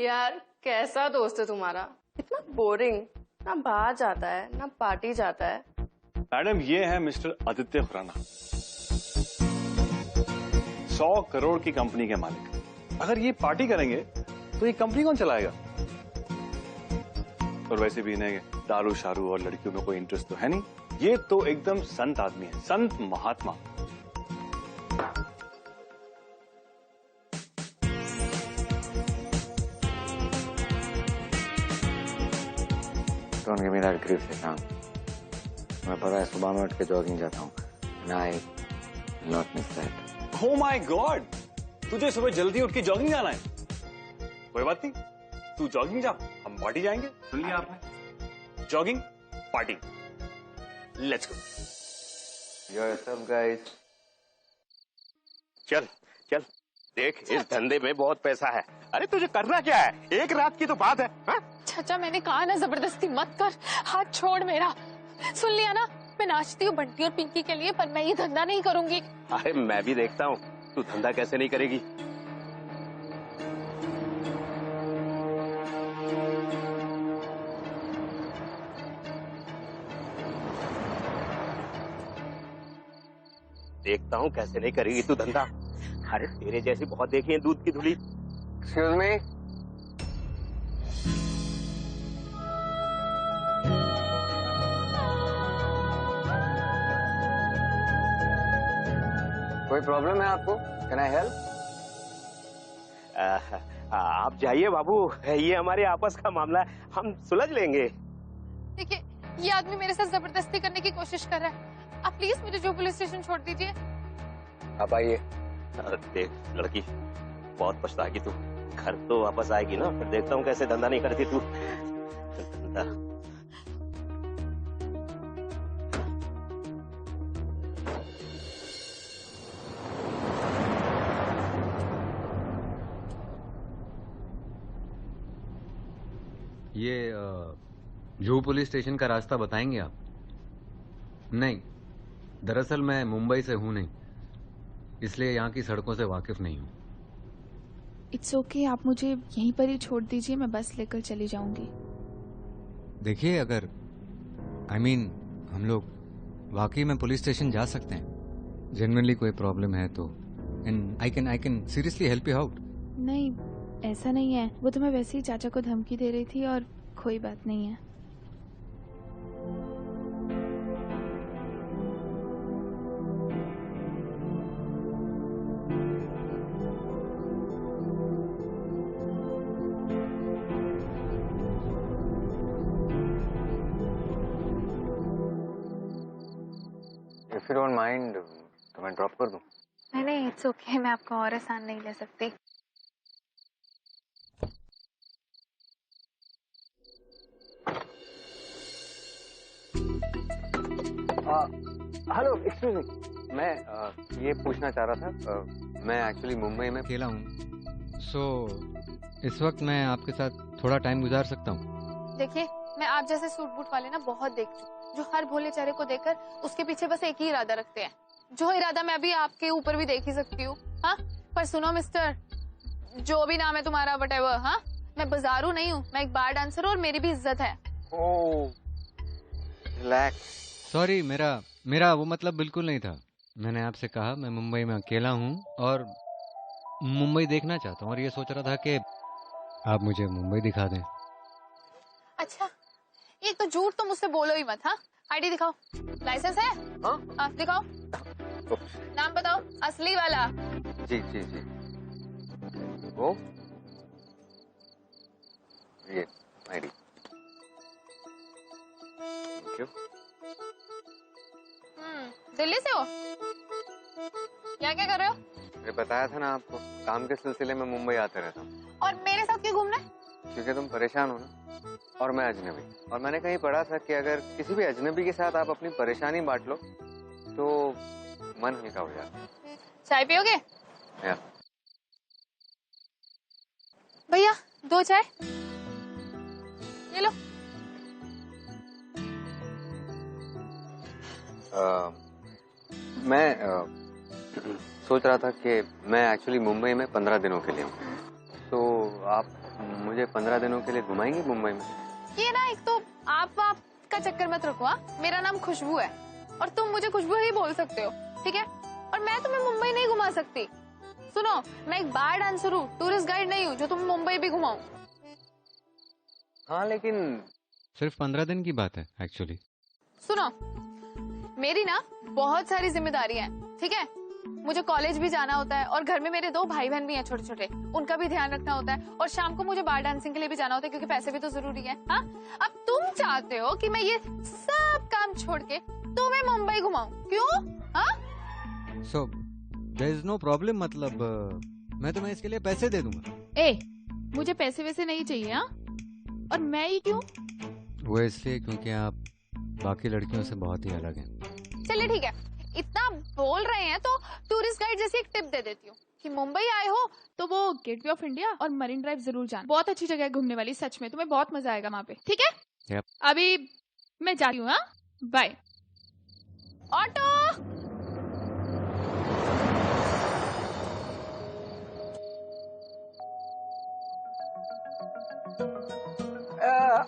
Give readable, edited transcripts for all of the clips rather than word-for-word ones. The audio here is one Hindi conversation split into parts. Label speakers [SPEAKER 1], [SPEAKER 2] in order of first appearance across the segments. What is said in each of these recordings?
[SPEAKER 1] यार कैसा दोस्त है तुम्हारा, इतना बोरिंग, ना बाहर जाता है ना पार्टी जाता है।
[SPEAKER 2] मैडम ये है मिस्टर आदित्य खुराना, 100 करोड़ की कंपनी के मालिक। अगर ये पार्टी करेंगे तो ये कंपनी कौन चलाएगा? और वैसे भी इन्हें दारू शारू और लड़कियों में कोई इंटरेस्ट तो है नहीं। ये तो एकदम संत आदमी है, संत महात्मा।
[SPEAKER 3] Don't give me that grief, Shashank. मैं पता है सुबह में उठ के जॉगिंग जाता हूँ। And I not miss that.
[SPEAKER 2] Oh my God! तुझे सुबह जल्दी उठ के जॉगिंग जाना है? कोई बात नहीं, तू जॉगिंग जा, हम पार्टी जाएंगे। सुन लिया आपने? Jogging, party. Let's go.
[SPEAKER 3] Yourself, guys.
[SPEAKER 4] चल चल, देख इस धंधे में बहुत पैसा है। अरे तुझे करना क्या है, एक रात की तो बात है। हा?
[SPEAKER 5] चाचा मैंने कहा ना जबरदस्ती मत कर, हाथ छोड़ मेरा। सुन लिया ना, मैं नाचती हूँ बंटी और पिंकी के लिए, पर मैं ये धंधा नहीं करूंगी।
[SPEAKER 4] अरे मैं भी देखता हूँ तू धंधा कैसे नहीं करेगी। देखता हूँ कैसे नहीं करेगी तू धंधा। अरे तेरे जैसी बहुत देखी है दूध की धुली।
[SPEAKER 3] Excuse me. कोई प्रॉब्लम है आपको? Can I help?
[SPEAKER 4] आप जाइए बाबू, ये हमारे आपस का मामला है, हम सुलझ लेंगे।
[SPEAKER 5] देखिए ये आदमी मेरे साथ जबरदस्ती करने की कोशिश कर रहा है, आप प्लीज मुझे जो पुलिस स्टेशन छोड़ दीजिए।
[SPEAKER 3] आप आइए।
[SPEAKER 4] देख लड़की, बहुत पछताएगी तू। घर तो वापस आएगी ना, फिर देखता हूँ कैसे धंधा नहीं करती तू। धंधा
[SPEAKER 6] ये जुहू पुलिस स्टेशन का रास्ता बताएंगे आप? नहीं, दरअसल मैं मुंबई से हूं नहीं, इसलिए यहाँ की सड़कों से वाकिफ नहीं हूँ।
[SPEAKER 7] इट्स ओके, आप मुझे यहीं पर ही छोड़ दीजिए, मैं बस लेकर चली जाऊंगी।
[SPEAKER 6] देखिए अगर हम लोग वाकई में पुलिस स्टेशन जा सकते हैं, जेन्युइनली कोई प्रॉब्लम है तो, and I can seriously help you out.
[SPEAKER 7] नहीं ऐसा नहीं है, वो तो मैं वैसे ही चाचा को धमकी दे रही थी और कोई बात नहीं है।
[SPEAKER 3] If you don't mind, तो मैं ड्रॉप कर दूं?
[SPEAKER 7] नहीं इट्स ओके, मैं आपको और आसान नहीं ले सकती।
[SPEAKER 3] हेलो, एक्सक्यूज मी, मैं ये पूछना चाह रहा था, मैं एक्चुअली मुंबई में
[SPEAKER 6] अकेला हूँ, सो इस वक्त मैं आपके साथ थोड़ा टाइम गुजार सकता हूँ।
[SPEAKER 5] देखिए मैं आप जैसे सूट बूट वाले ना बहुत देख चुकी, जो हर भोले चेहरे को देखकर उसके पीछे बस एक ही इरादा रखते हैं, जो इरादा मैं अभी आपके ऊपर भी देख ही सकती हूँ। हाँ पर सुनो मिस्टर, जो भी नाम है तुम्हारा वटेवर, हाँ मैं बाजारू नहीं हूँ, मैं एक बार डांसर हूँ और मेरी भी इज्जत है।
[SPEAKER 3] ओह रिलैक्स।
[SPEAKER 6] सॉरी, मेरा वो मतलब बिल्कुल नहीं था। मैंने आपसे कहा मैं मुंबई में अकेला हूँ और मुंबई देखना चाहता हूँ, और ये सोच रहा था कि आप मुझे मुंबई दिखा दें।
[SPEAKER 5] अच्छा ये तो झूठ तो मुझसे बोलो ही मत। हाँ आईडी दिखाओ, लाइसेंस है? हाँ दिखाओ, नाम बताओ असली वाला।
[SPEAKER 3] जी जी जी, वो ये आईडी। Thank you.
[SPEAKER 5] दिल्ली से हो? यहाँ क्या कर रहे हो?
[SPEAKER 3] मैंने बताया था ना आपको, काम के सिलसिले में मुंबई आते रहता हूँ।
[SPEAKER 5] और मेरे साथ क्यों घूमना है?
[SPEAKER 3] क्योंकि तुम परेशान हो ना, और मैं अजनबी, और मैंने कहीं पढ़ा था कि अगर किसी भी अजनबी के साथ आप अपनी परेशानी बांट लो तो मन हल्का हो जाता है।
[SPEAKER 5] चाय पियोगे?
[SPEAKER 3] या।
[SPEAKER 5] भैया 2 चाय ले लो।
[SPEAKER 3] मैं सोच रहा था कि मैं एक्चुअली मुंबई में 15 दिनों के लिए हूँ, तो आप मुझे 15 दिनों के लिए घुमाएंगी मुंबई में?
[SPEAKER 5] ये ना, एक तो आप का चक्कर मत रखो। हाँ, मेरा नाम खुशबू है और तुम मुझे खुशबू ही बोल सकते हो, ठीक है? और मैं तुम्हें मुंबई नहीं घुमा सकती। सुनो, मैं एक बार डांसर हूँ, टूरिस्ट गाइड नहीं हूँ जो तुम्हें मुंबई भी घुमाऊं।
[SPEAKER 3] हाँ लेकिन
[SPEAKER 6] सिर्फ 15 दिन की बात है एक्चुअली।
[SPEAKER 5] सुनो, मेरी ना बहुत सारी जिम्मेदारियां हैं, ठीक है? मुझे कॉलेज भी जाना होता है और घर में मेरे 2 भाई बहन भी हैं छोटे छोटे, उनका भी ध्यान रखना होता है। और शाम को मुझे बार डांसिंग के लिए भी जाना होता है क्योंकि पैसे भी तो जरूरी है। हाँ, अब तुम चाहते हो कि मैं ये सब काम छोड़ के तुम्हें मुंबई घुमाऊं, क्यों? हाँ,
[SPEAKER 6] so there is no problem, मतलब मैं तुम्हें इसके लिए पैसे दे दूंगा।
[SPEAKER 7] ए, मुझे पैसे वैसे नहीं चाहिए। हाँ, और मैं ही क्यों?
[SPEAKER 6] वो इसलिए क्योंकि आप बाकी लड़कियों से बहुत ही अलग हैं।
[SPEAKER 5] चलिए ठीक है, इतना बोल रहे हैं तो टूरिस्ट गाइड जैसी एक टिप दे देती हूँ कि मुंबई आए हो
[SPEAKER 7] तो वो गेटवे ऑफ इंडिया और मरीन ड्राइव जरूर जाना। बहुत अच्छी जगह है घूमने वाली, सच में तुम्हें बहुत मजा आएगा वहाँ पे, ठीक है?
[SPEAKER 6] Yep.
[SPEAKER 7] अभी मैं जा रही हूँ। हाँ, बाय।
[SPEAKER 5] ऑटो।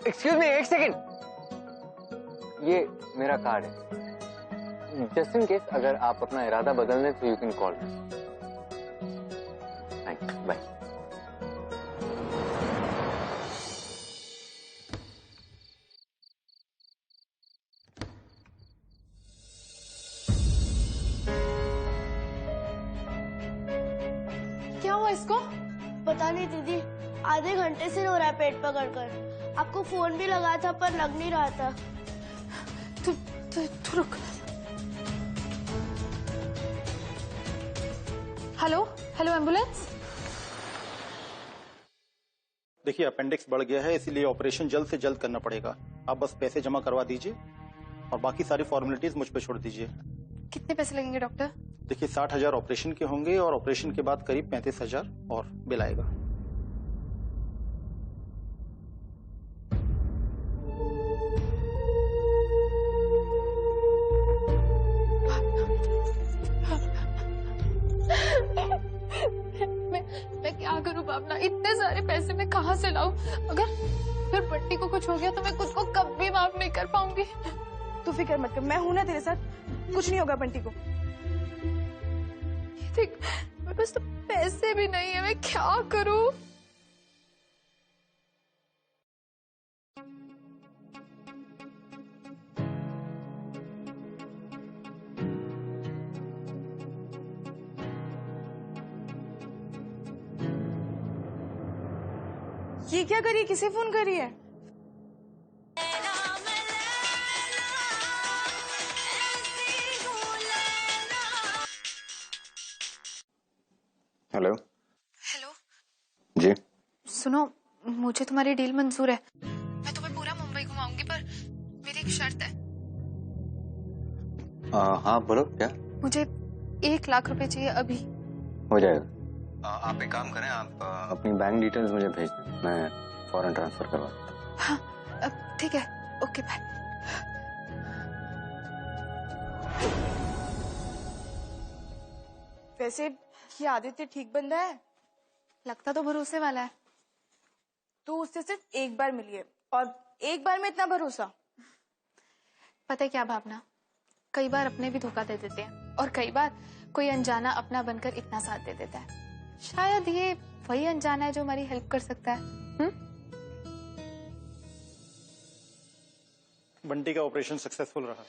[SPEAKER 3] एक्सक्यूज मी, एक सेकेंड। ये मेरा कार्ड है, जस्ट इन केस अगर आप अपना इरादा बदल लें तो you can call. Thanks, bye.
[SPEAKER 5] क्या हुआ इसको?
[SPEAKER 8] पता नहीं दीदी, आधे घंटे से रो रहा है पेट पकड़कर। आपको फोन भी लगाया था पर लग नहीं रहा था।
[SPEAKER 5] तू रुक। Hello hello, ambulance.
[SPEAKER 9] देखिए, अपेंडिक्स बढ़ गया है, इसीलिए ऑपरेशन जल्द से जल्द करना पड़ेगा। आप बस पैसे जमा करवा दीजिए और बाकी सारी फॉर्मेलिटीज मुझ पे छोड़ दीजिए।
[SPEAKER 5] कितने पैसे लगेंगे डॉक्टर?
[SPEAKER 9] देखिए, 60,000 ऑपरेशन के होंगे और ऑपरेशन के बाद करीब 35,000 और बिल आएगा।
[SPEAKER 5] मैं क्या करूं भावना, इतने सारे पैसे मैं कहाँ से लाऊं? अगर बंटी को कुछ हो गया तो मैं खुद को कभी माफ नहीं कर पाऊंगी।
[SPEAKER 1] तू फिक्र मत कर, मैं हूं ना तेरे साथ, कुछ नहीं होगा बंटी को।
[SPEAKER 5] देख, मेरे पास तो पैसे भी नहीं है, मैं क्या करूं?
[SPEAKER 1] ये क्या करी, किसे फोन करी है?
[SPEAKER 3] हेलो।
[SPEAKER 5] हेलो
[SPEAKER 3] जी।
[SPEAKER 5] सुनो, मुझे तुम्हारी डील मंजूर है। मैं तुम्हें पूरा मुंबई घुमाऊंगी, पर मेरी एक शर्त है।
[SPEAKER 3] हाँ बोलो, क्या?
[SPEAKER 5] मुझे 1 लाख रुपए चाहिए अभी।
[SPEAKER 3] हो जाएगा। आप एक काम करें, आप अपनी बैंक डिटेल्स मुझे भेज दें, मैं फौरन ट्रांसफर करवा देता हूँ।
[SPEAKER 5] हाँ ठीक है, ओके बाय।
[SPEAKER 1] वैसे ये आदित्य ठीक बंदा है?
[SPEAKER 5] लगता तो भरोसे वाला है।
[SPEAKER 1] तू उससे सिर्फ एक बार मिली है और एक बार में इतना भरोसा?
[SPEAKER 5] पता है क्या भावना, कई बार अपने भी धोखा दे देते हैं और कई बार कोई अनजाना अपना बनकर इतना साथ दे देता है। शायद ये वही अनजाना है जो हमारी हेल्प कर सकता है।
[SPEAKER 9] बंटी का ऑपरेशन सक्सेसफुल रहा।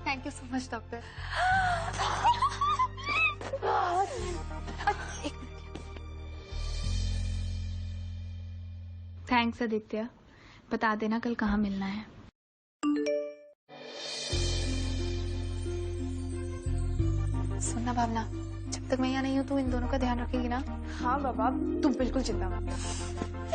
[SPEAKER 5] Thank you so much doctor.
[SPEAKER 7] Thanks Aditya, बता देना कल कहाँ मिलना है।
[SPEAKER 5] सुनना भावना, जब तक मैं यहाँ नहीं हूँ तू इन दोनों का ध्यान रखेगी ना?
[SPEAKER 1] हाँ बाबा, तू बिल्कुल चिंता मत कर।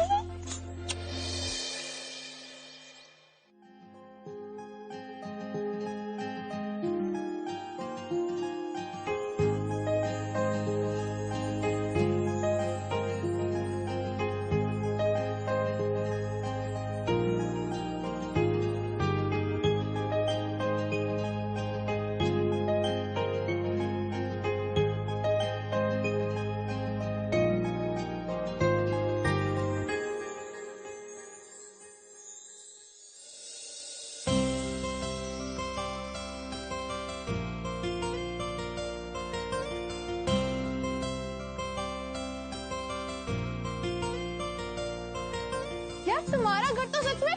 [SPEAKER 5] तुम्हारा घर तो सच में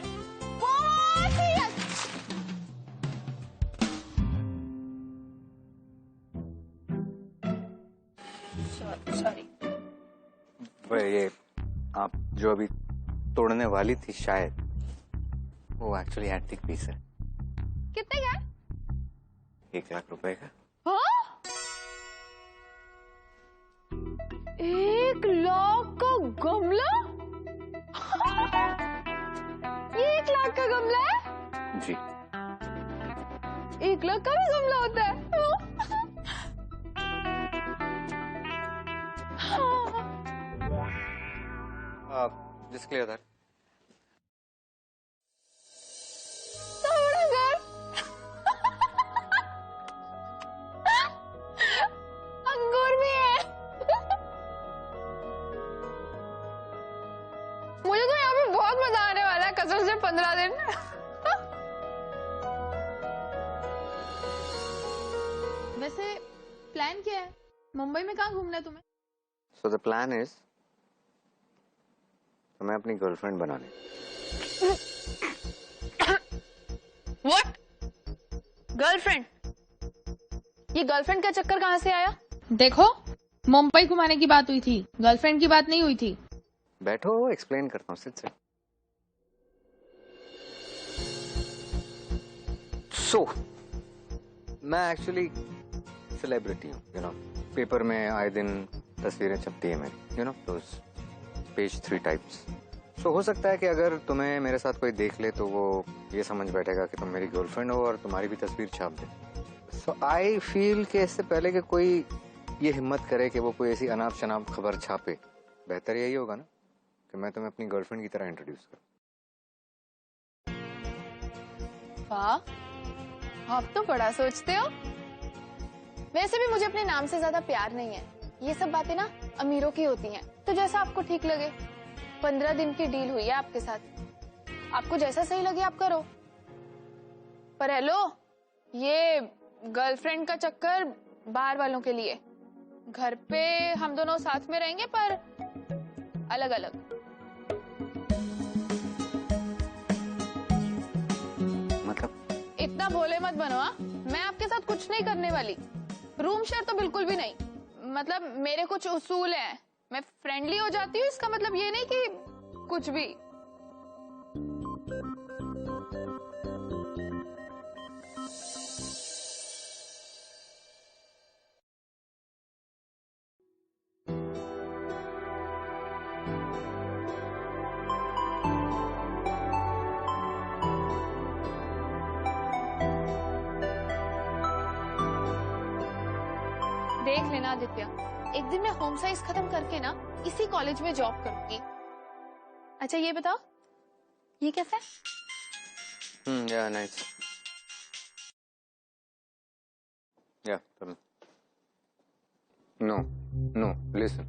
[SPEAKER 5] बहुत ही सॉरी।
[SPEAKER 3] ये आप जो अभी तोड़ने वाली थी शायद वो एक्चुअली एंटीक पीस है।
[SPEAKER 5] कितने का?
[SPEAKER 3] 1 लाख रुपए का।
[SPEAKER 5] हाँ? 1 लाख का गमला? ये 1 लाख का गमला है?
[SPEAKER 3] जी।
[SPEAKER 5] 1 लाख का भी गमला होता है?
[SPEAKER 3] Just clear that.
[SPEAKER 5] बड़ा घर। अंगूर भी है। मुझे तो यहाँ पे बहुत मजा आने वाला है कसम से 15 दिन। वैसे प्लान क्या है? मुंबई में कहाँ घूमना है तुम्हें?
[SPEAKER 3] So the plan is मैं अपनी गर्लफ्रेंड बनाने।
[SPEAKER 5] What? गर्लफ्रेंड? ये गर्लफ्रेंड का चक्कर कहाँ से आया? देखो, मुंबई घुमाने की बात हुई थी, गर्लफ्रेंड की बात नहीं हुई थी।
[SPEAKER 3] बैठो, एक्सप्लेन करता हूँ। सिट। So, मैं एक्चुअली सेलिब्रिटी हूँ, यू नो। पेपर में आए दिन तस्वीरें छपती है मेरी, you know, those page 3 types. So हो सकता है कि अगर तुम्हें मेरे साथ कोई देख ले तो वो ये समझ बैठेगा कि तुम मेरी गर्लफ्रेंड हो और तुम्हारी भी तस्वीर छाप दे। सो आई फील कि इससे पहले कि कोई ये हिम्मत करे कि वो कोई ऐसी अनाप शनाप खबर छापे, बेहतर यही होगा ना कि मैं तुम्हें अपनी गर्लफ्रेंड की तरह इंट्रोड्यूस करूं।
[SPEAKER 5] वाह, आप तो बड़ा सोचते हो। वैसे भी मुझे अपने नाम से ज्यादा प्यार नहीं है। ये सब बातें ना अमीरों की होती हैं। तो जैसा आपको ठीक लगे। 15 दिन की डील हुई है आपके साथ। आपको जैसा सही लगे आप करो। पर हेलो, ये गर्लफ्रेंड का चक्कर बाहर वालों के लिए। घर पे हम दोनों साथ में रहेंगे पर अलग अलग।
[SPEAKER 3] मतलब?
[SPEAKER 5] इतना भोले मत बनो। मैं आपके साथ कुछ नहीं करने वाली। रूम शेयर तो बिल्कुल भी नहीं। मतलब मेरे कुछ उसूल हैं। मैं फ्रेंडली हो जाती हूँ, इसका मतलब ये नहीं कि कुछ भी। देख लेना आदित्य, एक दिन मैं होम साइंस खत्म करके ना इसी कॉलेज में जॉब करूंगी। अच्छा ये बताओ, ये कैसा है?
[SPEAKER 3] Yeah, nice. Yeah, tell me. No, listen.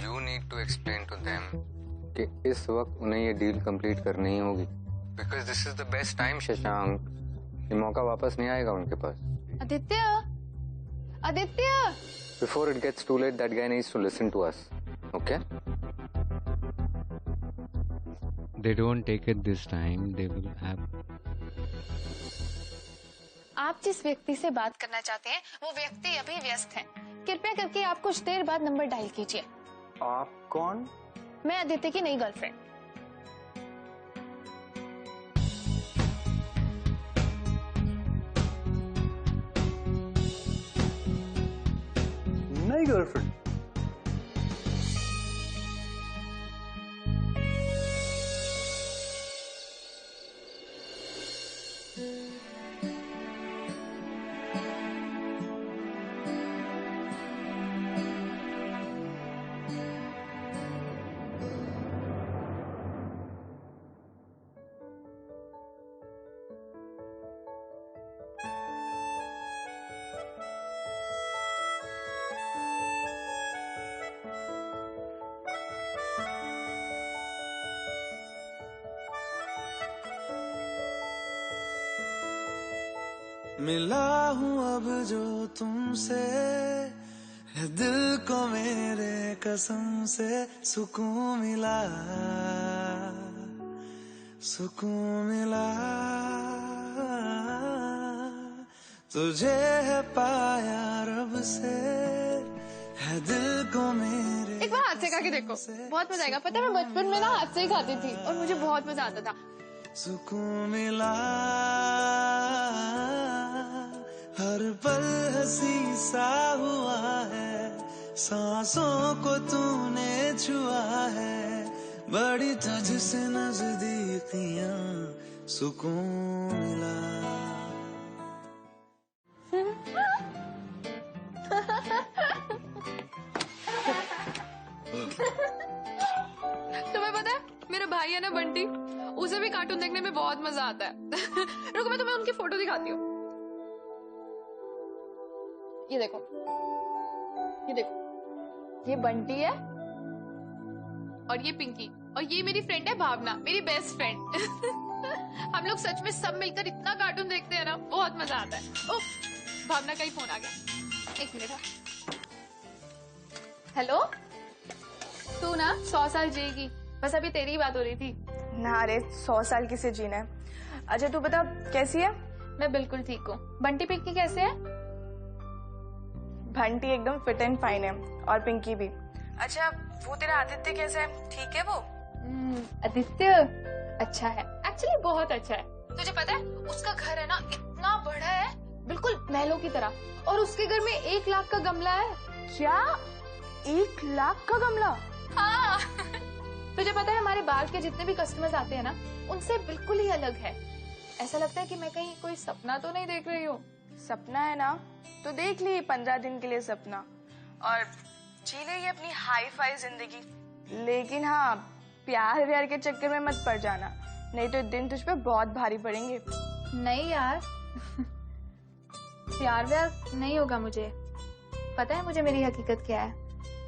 [SPEAKER 3] You need to explain to them कि इस वक्त उन्हें ये डील कंप्लीट करनी ही होगी। Because this is the best time, Shashank. ये मौका वापस नहीं आएगा उनके पास।
[SPEAKER 5] Aditya!
[SPEAKER 3] Before it gets too late, that guy needs to listen to us. Okay?
[SPEAKER 6] They don't take it this time. They will have.
[SPEAKER 5] आप जिस व्यक्ति से बात करना चाहते हैं वो व्यक्ति अभी व्यस्त है। कृपया करके आप कुछ देर बाद नंबर डायल कीजिए।
[SPEAKER 3] आप कौन?
[SPEAKER 5] मैं आदित्य की नई गर्लफ्रेंड।
[SPEAKER 2] नई गर्लफ्रेंड?
[SPEAKER 10] मिला हूँ अब जो तुमसे, है दिल को मेरे कसम से सुकून मिला। सुकून मिला, तुझे है पाया रब से, है दिल को मेरे।
[SPEAKER 5] एक बार हाथ से खा के देखो, बहुत मजा आएगा। पता है मैं बचपन में ना हाथ से ही खाती थी और मुझे बहुत मजा आता था।
[SPEAKER 10] सुकून मिला, हर पल हंसी सा हुआ है, सांसों को तूने छुआ है, बड़ी तुझसे नजदीकियां, सुकून मिला।
[SPEAKER 5] तुम्हें पता है मेरा भाई है ना बंटी, उसे भी कार्टून देखने में बहुत मजा आता है। रुको मैं तुम्हें उनकी फोटो दिखाती हूँ। ये देखो, ये देखो, ये बंटी है और ये पिंकी, और ये मेरी फ्रेंड है भावना, मेरी बेस्ट फ्रेंड। हम लोग सच में सब मिलकर इतना कार्टून देखते हैं ना, बहुत मजा आता है। ओह, भावना का ही फोन आ गया, एक मिनट। हेलो, तू ना 100 साल जिएगी, बस अभी तेरी ही बात हो रही थी।
[SPEAKER 1] ना रे, 100 साल किसे जीना है। अच्छा तू बता कैसी है?
[SPEAKER 5] मैं बिल्कुल ठीक हूँ। बंटी पिंकी कैसे है?
[SPEAKER 1] बंटी एकदम फिट एंड फाइन है और पिंकी भी। अच्छा वो तेरा आदित्य कैसा है, ठीक है वो?
[SPEAKER 5] आदित्य अच्छा है, एक्चुअली बहुत अच्छा है। तुझे पता है उसका घर है ना इतना बड़ा है, बिल्कुल महलों की तरह, और उसके घर में 1 लाख का गमला है।
[SPEAKER 1] क्या 1 लाख का गमला?
[SPEAKER 5] हाँ। तुझे पता है हमारे बाल के जितने भी कस्टमर्स आते हैं ना, उनसे बिल्कुल ही अलग है। ऐसा लगता है कि मैं कहीं कोई सपना तो नहीं देख रही हूँ।
[SPEAKER 1] सपना है ना तो देख ली 15 दिन के लिए सपना, और जी ले ये अपनी हाई फाई जिंदगी। लेकिन हाँ, प्यार व्यार के चक्कर में मत पड़ जाना, नहीं तो दिन तुझ पे बहुत भारी पड़ेंगे।
[SPEAKER 5] नहीं यार, प्यार व्यार नहीं होगा मुझे, पता है मुझे मेरी हकीकत क्या है।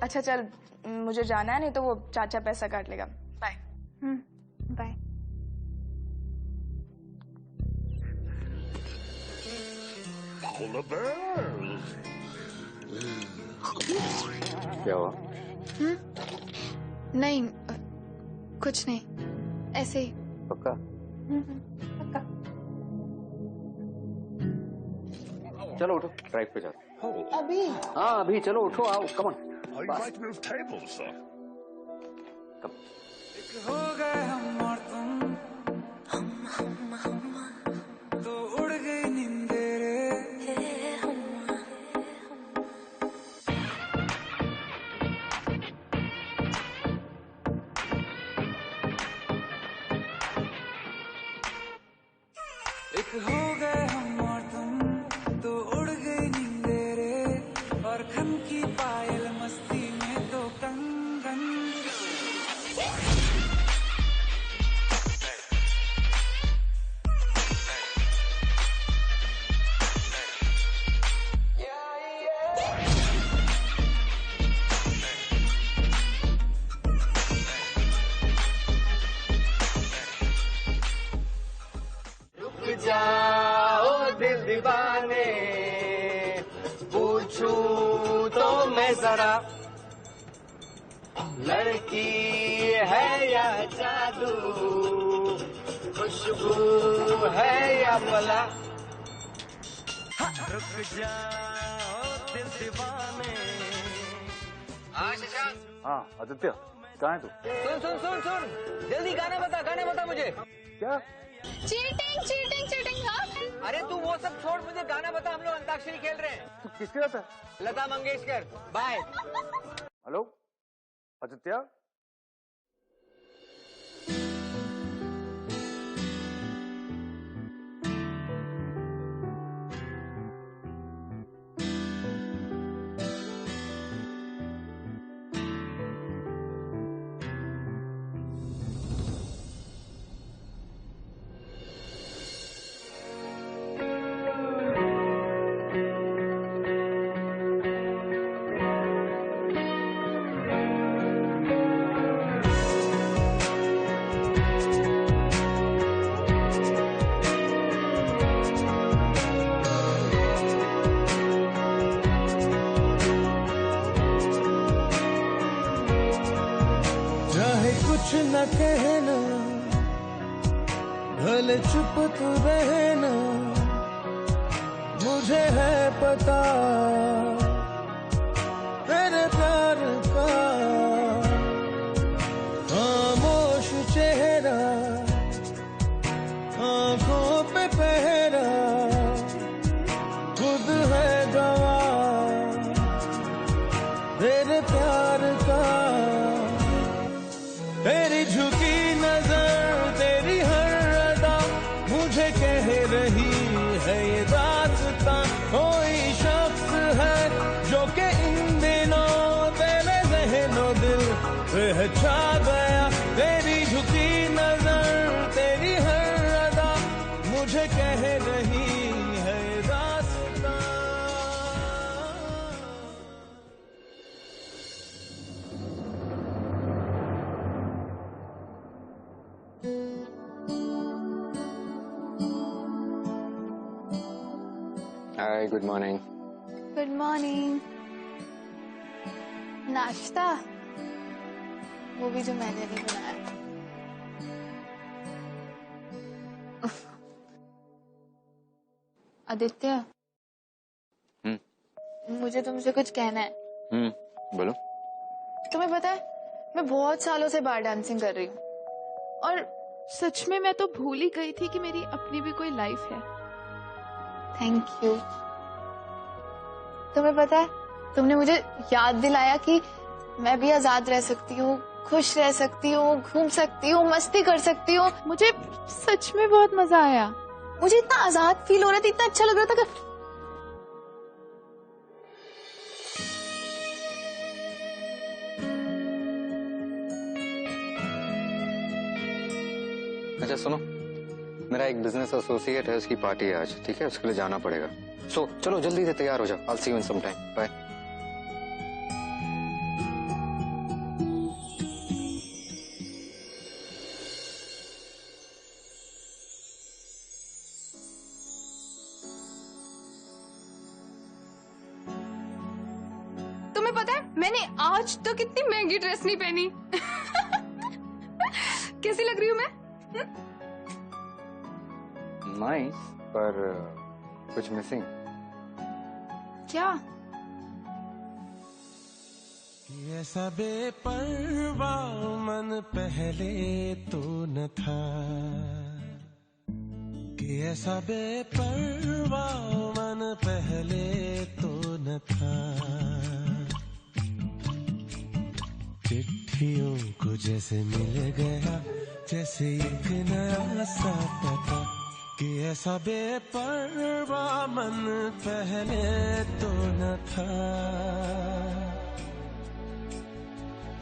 [SPEAKER 1] अच्छा चल, मुझे जाना है, नहीं तो वो चाचा पैसा काट लेगा। बाय।
[SPEAKER 5] बाय।
[SPEAKER 3] क्या हुआ?
[SPEAKER 5] नहीं कुछ नहीं, ऐसे ही।
[SPEAKER 3] पक्का?
[SPEAKER 5] पक्का।
[SPEAKER 3] चलो उठो, ड्राइव पे जाओ।
[SPEAKER 5] अभी?
[SPEAKER 3] हाँ अभी चलो, उठो, आओ, कम ऑन।
[SPEAKER 10] हो गए हम और तुम, तो उड़ गई नींदे रे। एक हो गए हम और तुम, तो उड़ गई नींदे रे, और खन की पायल मस्ती में तो कंगन।
[SPEAKER 11] जाओ दिल दीवाने, पूछूं तो मैं जरा, लड़की है या जादू, खुशबू है या मला। रुक जाओ दिल दीवाने। हाँ शशांक।
[SPEAKER 9] हाँ आदित्य, कहाँ है तू?
[SPEAKER 11] सुन सुन सुन सुन, जल्दी गाना बता मुझे।
[SPEAKER 9] क्या?
[SPEAKER 5] Cheating cheating cheating. हाँ
[SPEAKER 11] अरे तू वो सब छोड़, मुझे गाना बता, हम लोग अंताक्षरी खेल रहे हैं।
[SPEAKER 9] तू किसके साथ है?
[SPEAKER 11] लता मंगेशकर। बाय।
[SPEAKER 9] हेलो आदित्य।
[SPEAKER 10] आप तो रहना, मुझे है पता तेरे प्यार का। खामोश चेहरा, आंखों पे पहरा, खुद है गवाह तेरे प्यार का। तेरी झुकी नजर, तेरी हर अदा मुझे कह रही है ये दास्तां। कोई शख्स है जो कि इन दिनों तेरे ज़हनो दिल पे छा गया। तेरी झुकी नजर, तेरी हर अदा मुझे कह रही है ये दास्तां।
[SPEAKER 3] हाय, गुड मॉर्निंग।
[SPEAKER 5] Good morning. नाश्ता? वो भी जो मैंने नहीं बनाया। आदित्य, मुझे तुमसे कुछ कहना है।
[SPEAKER 3] बोलो।
[SPEAKER 5] तुम्हें पता है, मैं बहुत सालों से बार डांसिंग कर रही हूँ और
[SPEAKER 7] सच में मैं तो भूल ही गई थी कि मेरी अपनी भी कोई लाइफ है।
[SPEAKER 5] Thank you. तुम्हें पता है, तुमने मुझे याद दिलाया कि मैं भी आजाद रह सकती हूँ, खुश रह सकती हूँ, घूम सकती हूँ, मस्ती कर सकती हूँ।
[SPEAKER 7] मुझे सच में बहुत मजा आया।
[SPEAKER 5] मुझे इतना आजाद फील हो रहा था, इतना अच्छा लग रहा था कि
[SPEAKER 3] अच्छा सुनो, मेरा एक बिजनेस एसोसिएट है, उसकी पार्टी है आज, ठीक है? उसके लिए जाना पड़ेगा। सो चलो जल्दी से तैयार हो जाओ। I'll see you in some time. Bye.
[SPEAKER 1] तुम्हें पता है, मैंने आज तक इतनी महंगी ड्रेस नहीं पहनी। कैसी लग रही हूँ मैं?
[SPEAKER 3] नाइस, पर कुछ मिसिंग।
[SPEAKER 7] क्या?
[SPEAKER 10] ऐसा बेपरवा मन पहले तो न था, कि ऐसा बेपरवा मन पहले तो न था। चिट्ठियों को जैसे मिल गया, जैसे एक नया सा पता, कि ऐसा बेपरवा मन पहले तो न था।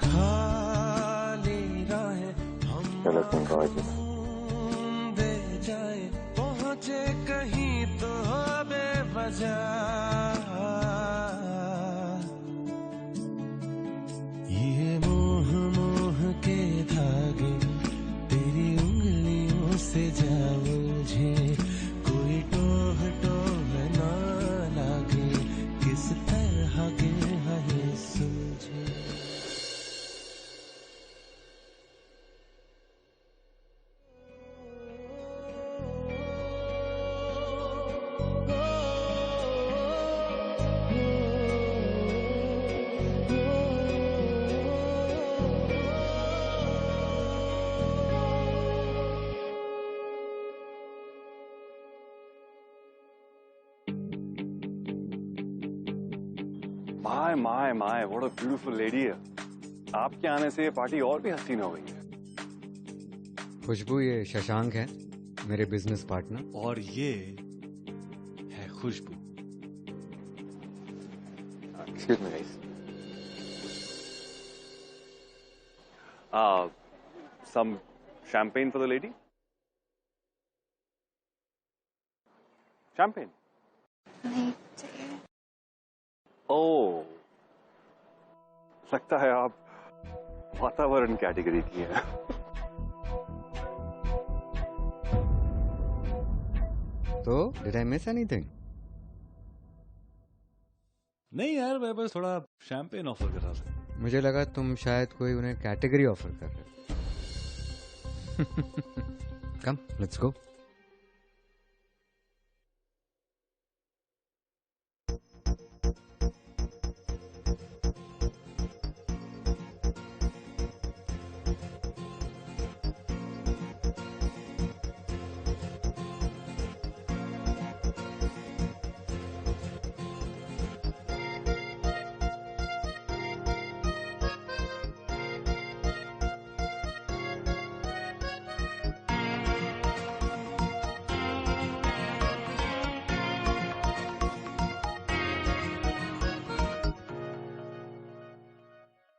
[SPEAKER 10] खाली राहें हम दे जाए, पहुंचे कहीं तो बेवजह। ये मोह मोह के धागे तेरी उंगलियों से जा उलझे, कोई टोह टोह ना लागे, किस तरह के है सुलझे।
[SPEAKER 2] My my what a beautiful lady है। आपके आने से ये पार्टी और भी हसीन हो गई है।
[SPEAKER 6] खुशबू, ये शशांक है, मेरे बिजनेस पार्टनर।
[SPEAKER 2] और ये है खुशबू।
[SPEAKER 3] Excuse me, guys.
[SPEAKER 2] Some champagne for the lady? Champagne?
[SPEAKER 5] नहीं चाहिए।
[SPEAKER 2] ओह, लगता है आप वातावरण कैटेगरी की हैं।
[SPEAKER 6] तो डिड आई मिस एनीथिंग?
[SPEAKER 2] नहीं यार, मैं बस थोड़ा शैंपेन ऑफर कर रहा था।
[SPEAKER 6] मुझे लगा तुम शायद कोई उन्हें कैटेगरी ऑफर कर रहे हो। कम, लेट्स गो।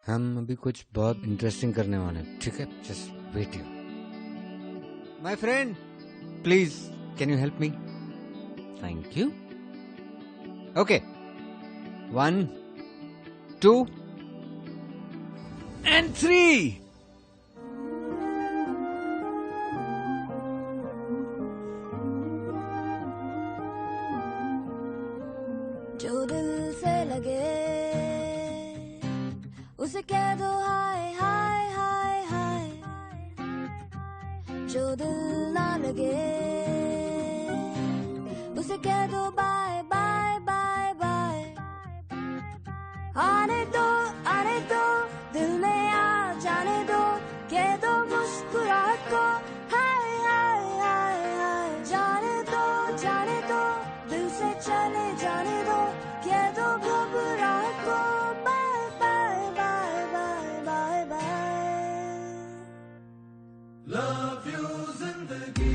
[SPEAKER 6] हम अभी कुछ बहुत इंटरेस्टिंग करने वाले हैं, ठीक है? Just wait you my friend, please can you help me? Thank you. Okay, 1 2 and 3.
[SPEAKER 12] जो दिल से लगे उसे कह दो हाय हाय हाय हाय, जो दिल ना लगे उसे कह दो बाय बाय बाय बाय. आने दो दिल में आ जाने दो, कह दो मुस्कुराहट को हाय हाय हाय हाय. जाने दो दिल से चले जाने दो, कह दो घबराहट को bye bye bye bye bye bye.
[SPEAKER 10] Love you जिंदगी,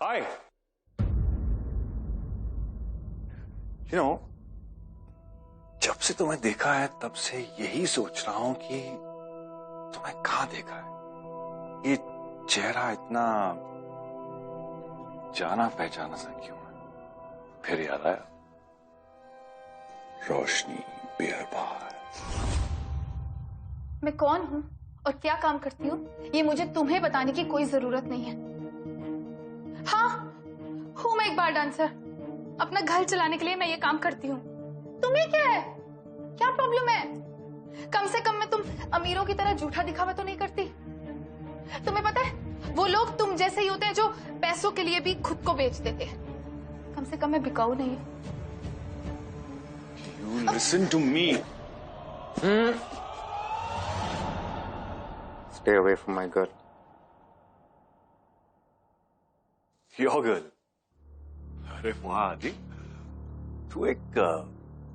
[SPEAKER 2] हाय. यू नो, जब से तुम्हें देखा है तब से यही सोच रहा हूं कि तुम्हें कहां देखा है. ये चेहरा इतना जाना पहचाना सा क्यों है? फिर याद आया, रोशनी बियरबार.
[SPEAKER 5] मैं कौन हूँ और क्या काम करती हूँ ये मुझे तुम्हें बताने की कोई जरूरत नहीं है. हाँ, हूँ मैं एक बार डांसर. अपना घर चलाने के लिए मैं ये काम करती हूँ. तुम्हें क्या है? क्या प्रॉब्लम है? कम से कम मैं तुम अमीरों की तरह झूठा दिखावा तो नहीं करती. तुम्हें पता है, वो लोग तुम जैसे ही होते हैं जो पैसों के लिए भी खुद को बेच देते हैं. कम से कम मैं बिकाऊ नहीं हूँ.
[SPEAKER 2] You listen to me.
[SPEAKER 3] Stay away from my girl.
[SPEAKER 2] Your girl. अरे वाह जी, तू एक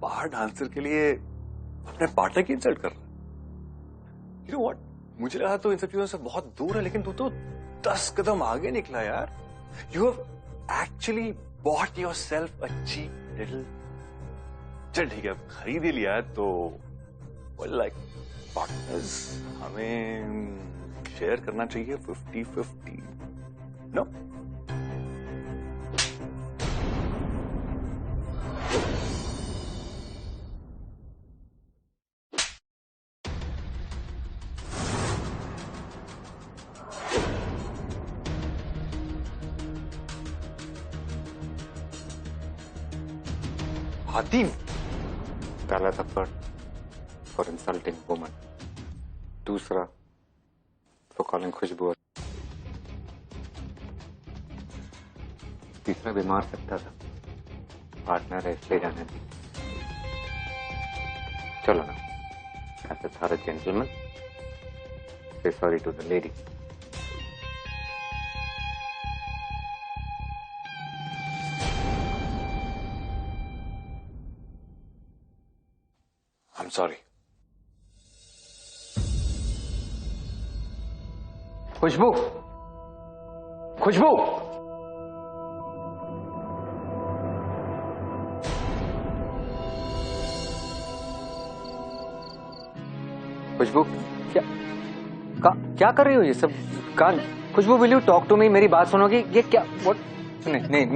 [SPEAKER 2] बाहर डांसर के लिए अपने पार्टनर की इंसल्ट कर रहा है. You know what? मुझे लगा तो इन सब चीजों से बहुत दूर है, लेकिन तू तो 10 कदम आगे निकला यार. You have actually bought yourself a cheap little. चल ठीक है, खरीद ही लिया है तो well, like partners हमें शेयर करना चाहिए 50-50. No? हातिम.
[SPEAKER 3] पहला थप्पड़ फॉर इंसल्टिंग वुमन, दूसरा फॉर कॉलिंग खुशबू, तीसरा भी मार सकता था. पार्टनर है इसलिए जाने दी. चलो ना, एज अ थॉर जेंटलमैन से sorry to the lady.
[SPEAKER 2] I'm sorry.
[SPEAKER 3] Khushboo, Khushboo, Khushboo, क्या कर रही हो ये सब? Khushboo, will you talk to me? मेरी बात सुनोगी? ये क्या? व्हाट? नहीं,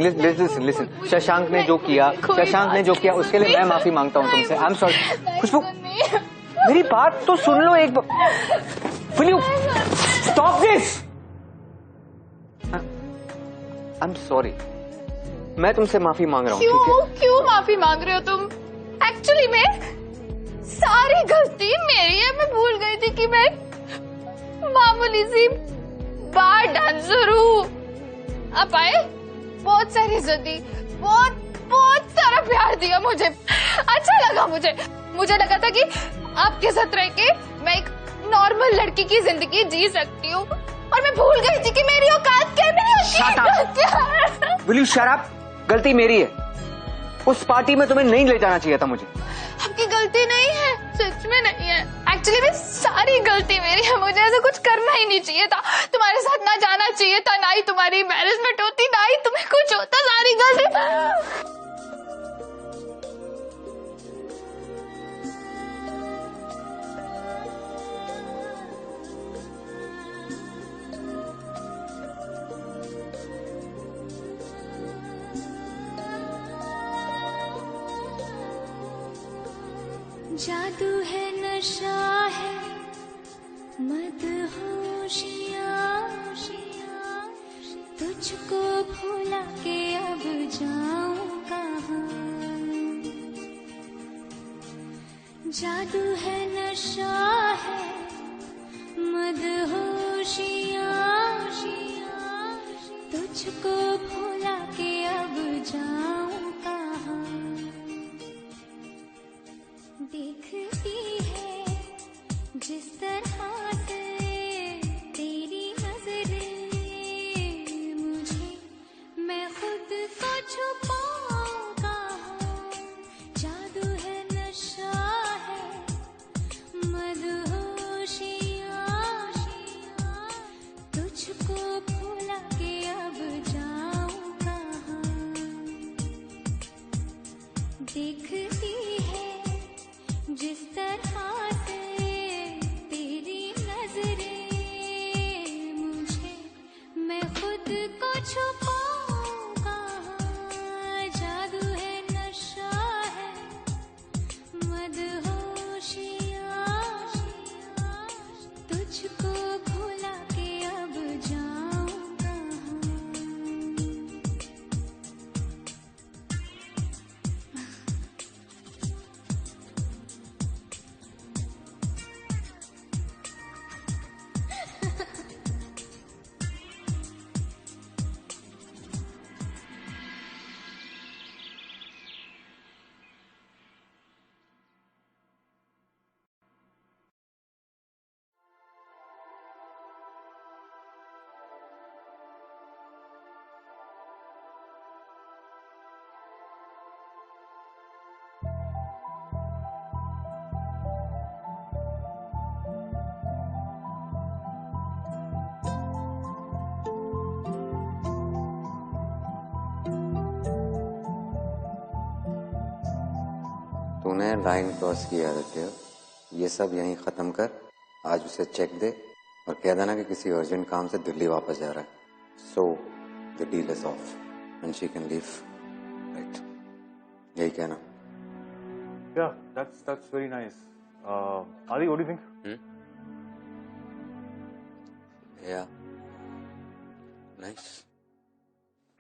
[SPEAKER 3] लिसन. शशांक ने जो किया उसके लिए मैं माफी मांगता हूँ तुमसे. आई एम सॉरी. खुशबू, मेरी बात तो सुन लो एक बार. Will you stop this? I am sorry. मैं तुमसे माफी मांग रहा हूँ.
[SPEAKER 5] क्यों माफी मांग रहे हो तुम? एक्चुअली में सारी गलती मेरी है. मैं भूल गई थी कि मैं मामूली सी बार डांसर हूँ. आप आए, बहुत सारी इज्जत दी, बहुत सारा प्यार दिया मुझे, अच्छा लगा मुझे लगा था कि आपके साथ रह के मैं एक नॉर्मल लड़की की जिंदगी जी सकती हूँ, और मैं भूल गई थी कि मेरी औकात क्या नहीं होती।
[SPEAKER 3] Will you shut up? गलती मेरी है, उस पार्टी में तुम्हें नहीं ले जाना चाहिए था मुझे।
[SPEAKER 5] आपकी गलती नहीं है, सच में नहीं है, एक्चुअली में सारी गलती मेरी है, मुझे ऐसा कुछ करना ही नहीं चाहिए था, तुम्हारे साथ ना जाना चाहिए था, ना ही तुम्हारी मैनेजमेंट होती, ना ही तुम्हें कुछ होता, सारी गलती।
[SPEAKER 12] जादू है, नशा है, मदहोशियाँ, तुझको भुला के अब जाऊं कहाँ। जादू है, नशा है, मदहोशियाँ, तुझको भुला के अब जाऊं कहाँ। देखती है जिस तरह से तेरी नजरें मुझे, मैं खुद को छुपाऊं कहाँ। जादू है, नशा है, मदहोशियाँ, तुझको भुला के अब जाऊं कहाँ। देखती है जिस तरह से तेरी नजरें मुझे, मैं खुद को छुपाऊं कहाँ। जादू है, नशा है, मदहोशियाँ, तुझको भुला के अब जाऊं कहाँ।
[SPEAKER 3] तूने लाइन क्रॉस की आदत है, ये सब यहीं खत्म कर, आज उसे चेक दे और कह देना कि किसी अर्जेंट काम से दिल्ली वापस जा रहा है। So the deal is of and she can leave, right? यही कहना।
[SPEAKER 2] Yeah, that's very nice. Adi, what do you think?
[SPEAKER 3] Yeah, nice.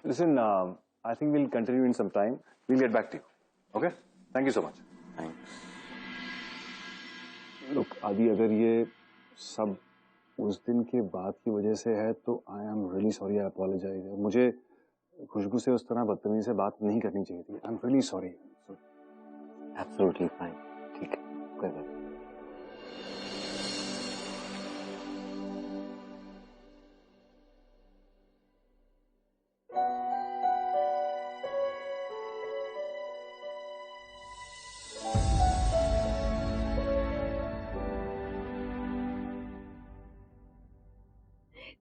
[SPEAKER 2] Listen, I think we'll continue in some time. We'll get back to you. Okay? Thank you so much.
[SPEAKER 3] Thanks.
[SPEAKER 2] Look, Adi, अगर ये सब उस दिन के बाद की वजह से है तो I am really sorry. I apologize. मुझे खुशबू से उस तरह बदतमीजी से बात नहीं करनी चाहिए थी. I'm really sorry.
[SPEAKER 3] Absolutely fine. ठीक है, कोई बात नहीं।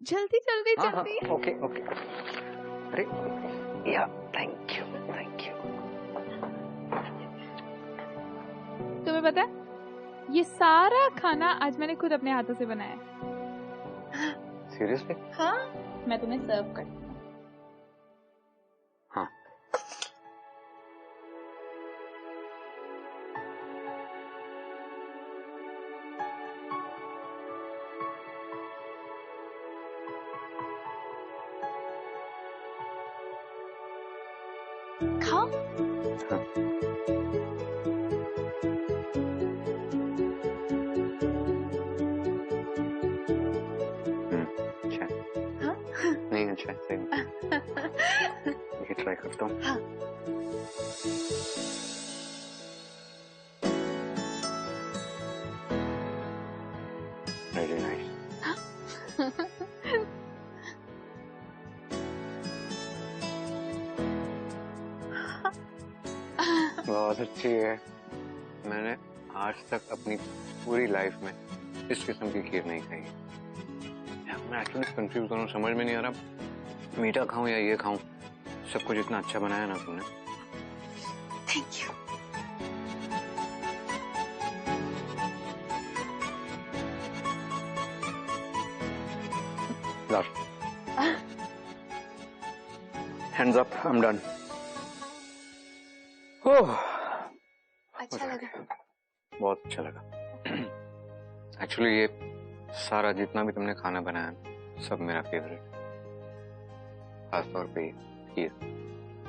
[SPEAKER 7] जल्दी जल्दी जल्दी।
[SPEAKER 3] Okay okay. अरे या, थैंक यू।
[SPEAKER 7] तुम्हें पता है, ये सारा खाना आज मैंने खुद अपने हाथों से बनाया है।
[SPEAKER 3] सीरियसली?
[SPEAKER 7] हाँ, मैं तुम्हें सर्व करती हूँ।
[SPEAKER 3] हाँ।
[SPEAKER 7] खाओ।
[SPEAKER 3] अच्छा।
[SPEAKER 7] हाँ?
[SPEAKER 3] नहीं अच्छा है, सही में। ये ट्राई करता हूँ।
[SPEAKER 5] हाँ।
[SPEAKER 3] Very nice. बहुत अच्छी है। मैंने आज तक अपनी पूरी लाइफ में इस किस्म की खीर नहीं खाई। मैं एक्चुअली कंफ्यूज हूँ, समझ में नहीं आ रहा मीठा खाऊं या ये खाऊं। सब कुछ इतना अच्छा बनाया ना तुमने।
[SPEAKER 5] Thank you.
[SPEAKER 3] Hands up, I'm done. ओह,
[SPEAKER 5] अच्छा लगा?
[SPEAKER 3] बहुत अच्छा लगा। एक्चुअली ये सारा जितना भी तुमने खाना बनाया सब मेरा फेवरेट, खास तौर पे ये।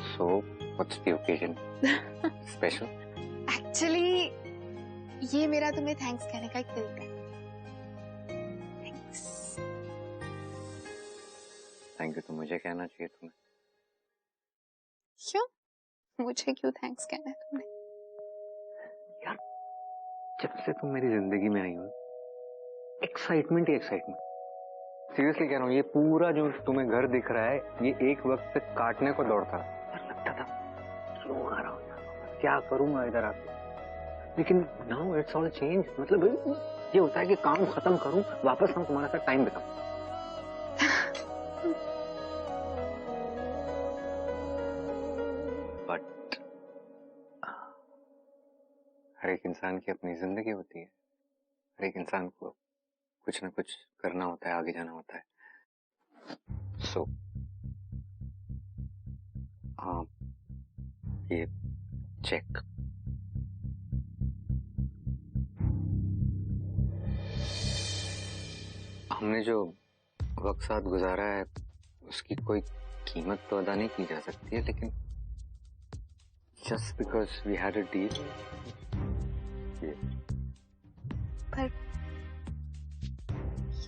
[SPEAKER 3] So, what's the occasion? Special?
[SPEAKER 5] Actually ये मेरा तुम्हें थैंक्स कहने का एक तरीका है। थैंक्स।
[SPEAKER 3] थैंक यू तो मुझे कहना चाहिए तुम्हें।
[SPEAKER 5] क्यों? मुझे क्यों थैंक्स कहना है तुमने?
[SPEAKER 3] यार, जब से तुम मेरी जिंदगी में आई हो, एक्साइटमेंट ही एक्साइटमेंट। सीरियसली कह रहा हूँ, ये पूरा जो तुम्हें घर दिख रहा है, ये एक वक्त से काटने को दौड़ता था। लगता था क्यों आ रहा हूँ, क्या करूंगा इधर आके। लेकिन नाउ इट्स ऑल चेंज। मतलब ये होता है कि काम खत्म करूं, वापस आऊं, तुम्हारे साथ टाइम बिताऊं। बट हर एक इंसान की अपनी जिंदगी होती है। हर एक इंसान को कुछ ना कुछ करना होता है, आगे जाना होता है। सो हाँ, ये चेक। हमने जो वक्त साथ गुजारा है उसकी कोई कीमत तो अदा नहीं की जा सकती है, लेकिन just because we had a deal.
[SPEAKER 5] पर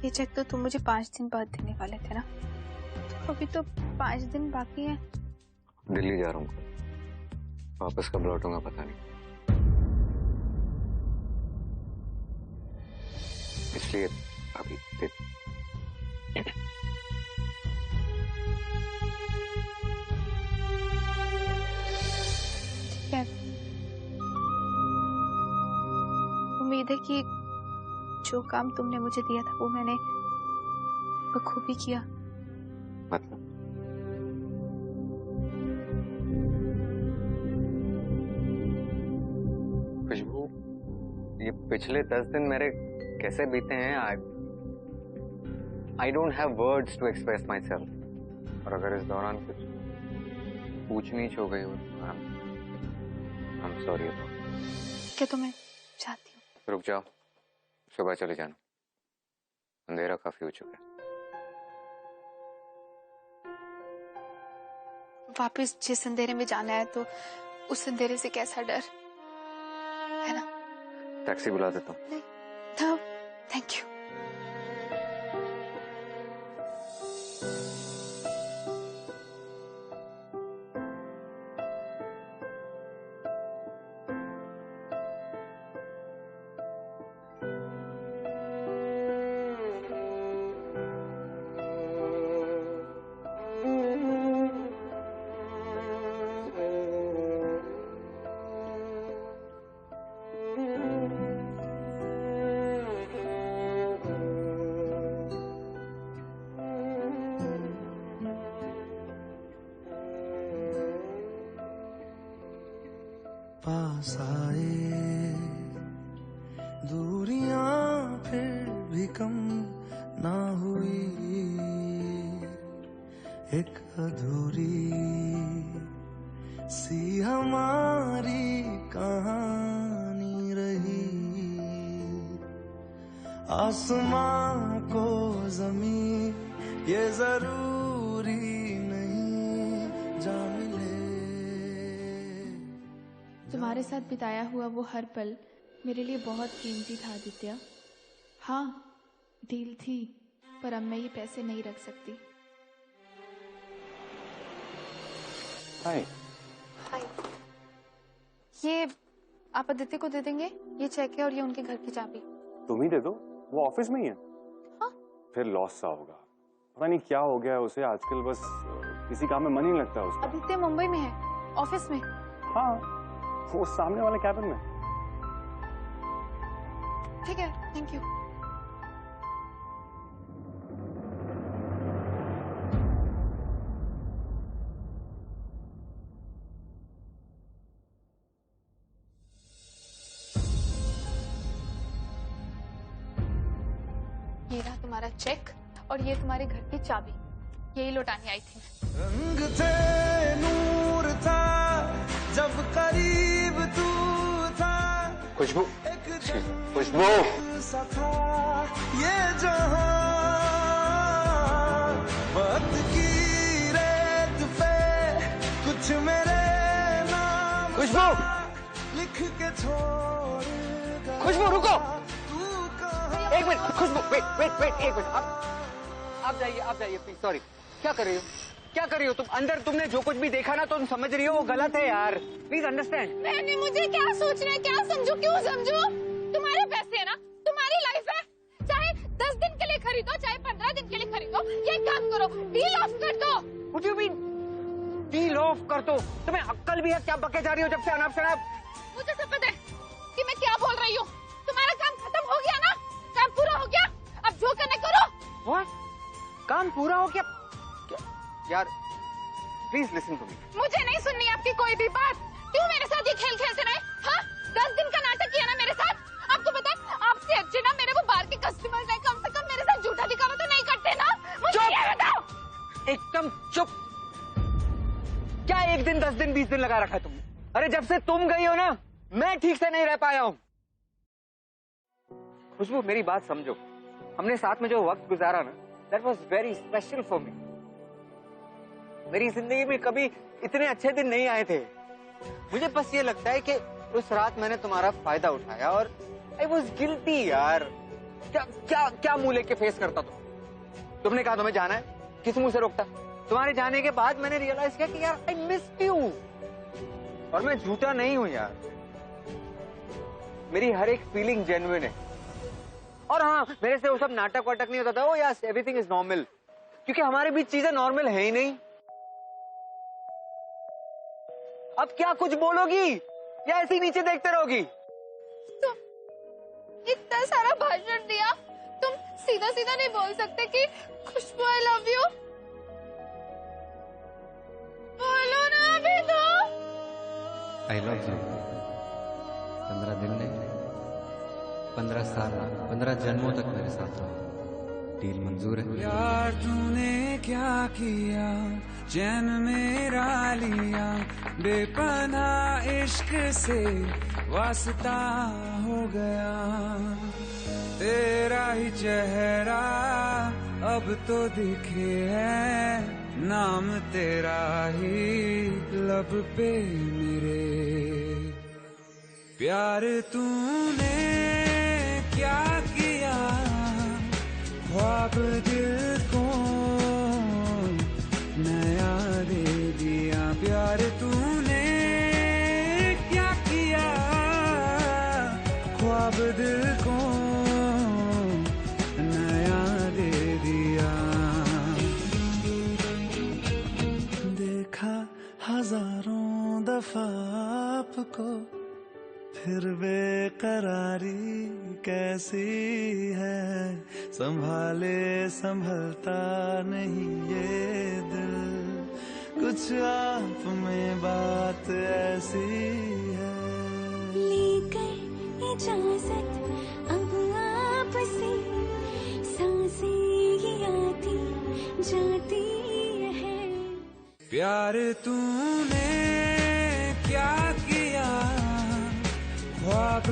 [SPEAKER 5] ये चेक तो तुम मुझे 5 दिन बाद देने वाले थे ना, तो अभी तो 5 दिन बाकी हैं।
[SPEAKER 3] दिल्ली जा रहा हूँ, वापस कब लौटूंगा पता नहीं, इसलिए अभी दे।
[SPEAKER 5] ठीक है, उम्मीद है कि जो काम तुमने मुझे दिया था वो मैंने बखूबी किया।
[SPEAKER 3] मतलब खुशबू, ये पिछले 10 दिन मेरे कैसे बीते हैं, I don't have words to express myself. और अगर इस दौरान कुछ पूछ नीच हो गई हो तो आई एम सॉरी अबाउट।
[SPEAKER 5] क्या तुम्हें चाहती हूँ?
[SPEAKER 3] रुक जाओ, सुबह चले जाना, अंधेरा काफी हो चुका है।
[SPEAKER 5] वापस जिस अंधेरे में जाना है तो उस अंधेरे से कैसा डर है ना?
[SPEAKER 3] टैक्सी बुला देता हूँ।
[SPEAKER 5] नहीं, थैंक यू।
[SPEAKER 10] पास आए दूरियां फिर भी कम ना हुई, एक अधूरी सी हमारी कहानी रही। आसमां को जमीन ये जरूरी नहीं जा मिले।
[SPEAKER 7] तुम्हारे साथ बिताया हुआ वो हर पल मेरे लिए बहुत कीमती था आदित्य। हाँ, डील थी, पर अब मैं ये पैसे नहीं रख सकती।
[SPEAKER 2] हाय।
[SPEAKER 5] ये आप आदित्य को दे देंगे? ये चेक है और ये उनके घर की चाबी।
[SPEAKER 2] तुम ही दे दो, वो ऑफिस में ही है।
[SPEAKER 5] हाँ?
[SPEAKER 2] फिर लॉस सा होगा, पता नहीं क्या हो गया उसे आजकल, बस किसी काम में मन ही नहीं लगता उसका।
[SPEAKER 5] आदित्य मुंबई में है, ऑफिस में।
[SPEAKER 2] हाँ, वो सामने वाले कैबिन में।
[SPEAKER 5] ठीक है, थैंक यू। ये रहा तुम्हारा चेक और ये तुम्हारे घर की चाबी, यही लौटाने आई थी मैं।
[SPEAKER 10] रंग थे, नूर था, जब करीब तू था।
[SPEAKER 3] खुशबू, खुशबू।
[SPEAKER 10] सा था ये जहां, वक्त की रेत पे कुछ मेरे नाम।
[SPEAKER 11] खुशबू,
[SPEAKER 10] लिख के छोड़ गया।
[SPEAKER 11] खुशबू रुको,
[SPEAKER 10] तू कहाँ?
[SPEAKER 11] एक मिनट। खुशबू वेट एक मिनट, आप जाइए प्लीज। सॉरी। क्या कर रही हो, क्या कर रही हो तुम? अंदर तुमने जो कुछ भी देखा ना, तुम समझ रही हो वो गलत है यार, प्लीज अंडरस्टैंड।
[SPEAKER 5] मैंने मुझे क्या सोचना है, क्या समझू, क्यों समझू? तुम्हारे पैसे है ना, तुम्हारी लाइफ है, चाहे 10 दिन के लिए खरीदो चाहे 15 दिन के लिए खरीदो, ये काम करो, डील ऑफ कर दो।
[SPEAKER 11] What do you mean? Deal of कर दो? तुम्हें अक्ल भी है क्या? बके जा रही हो जब से अनाप शनाप।
[SPEAKER 5] मुझे सब पता है कि मैं क्या बोल रही हूँ। तुम्हारा काम खत्म हो गया ना, काम पूरा हो गया, अब जो करना करो।
[SPEAKER 11] What? काम पूरा हो गया? यार प्लीज लिसन टू मी।
[SPEAKER 5] मुझे नहीं सुननी आपकी कोई भी बात। क्यों मेरे साथ ये खेल खेलते रहे? हाँ, 10 दिन का नाटक किया ना मेरे साथ। आपको पता है, आपसे अच्छे ना मेरे वो बाहर के कस्टमर्स हैं, कम से कम मेरे साथ झूठा दिखावा तो नहीं करते ना। मुझे ये बताओ।
[SPEAKER 11] एकदम चुप। क्या 1 दिन 10 दिन 20 दिन लगा रखा है तुमने? अरे जब से तुम गई हो ना, मैं ठीक से नहीं रह पाया हूँ। खुशबू मेरी बात समझो, हमने साथ में जो वक्त गुजारा ना, that was very special for me. मेरी जिंदगी में कभी इतने अच्छे दिन नहीं आए थे। मुझे बस ये लगता है कि उस रात मैंने तुम्हारा फायदा उठाया और आई वॉज गिल्टी यार। क्या क्या क्या मुंह लेके फेस करता तुमने कहा तुम्हें जाना है, किस मुंह से रोकता? तुम्हारे जाने के बाद मैंने रियलाइज किया कि यार आई मिस्ड यू। और मैं झूठा नहीं हूं यार, मेरी हर एक फीलिंग जेन्युइन है। और हाँ, मेरे से वो सब नाटक वाटक नहीं होता था। ओ यस, एवरीथिंग इज नॉर्मल, क्योंकि हमारे बीच चीजें नॉर्मल है ही नहीं। अब क्या कुछ बोलोगी या ऐसे ही नीचे देखते रहोगी?
[SPEAKER 5] तुम इतना सारा भाषण दिया, तुम सीधा सीधा नहीं बोल सकते कि खुशबू आई लव यू? बोलो ना अभी तो।
[SPEAKER 6] I love you. 15 दिन नहीं, 15 साल, 15 जन्मों तक मेरे साथ रहो। डील मंजूर है?
[SPEAKER 10] यार तूने क्या किया, चैन मेरा लिया, बेपनाह इश्क से वास्ता हो गया। तेरा ही चेहरा अब तो दिखे है, नाम तेरा ही लब पे मेरे। प्यार तूने क्या किया, ख्वाब दिल को नया दे दिया। प्यार तूने क्या किया, ख्वाब दिल को नया दे दिया। देखा हजारों दफा आपको, फिर बेकरारी कैसी है, संभाले संभलता नहीं ये दिल, कुछ आप में बात ऐसी है।
[SPEAKER 12] लेकर इजाजत अब आपसे, सांसें ये आती जाती है।
[SPEAKER 10] प्यार तूने क्या किया, ख्वाब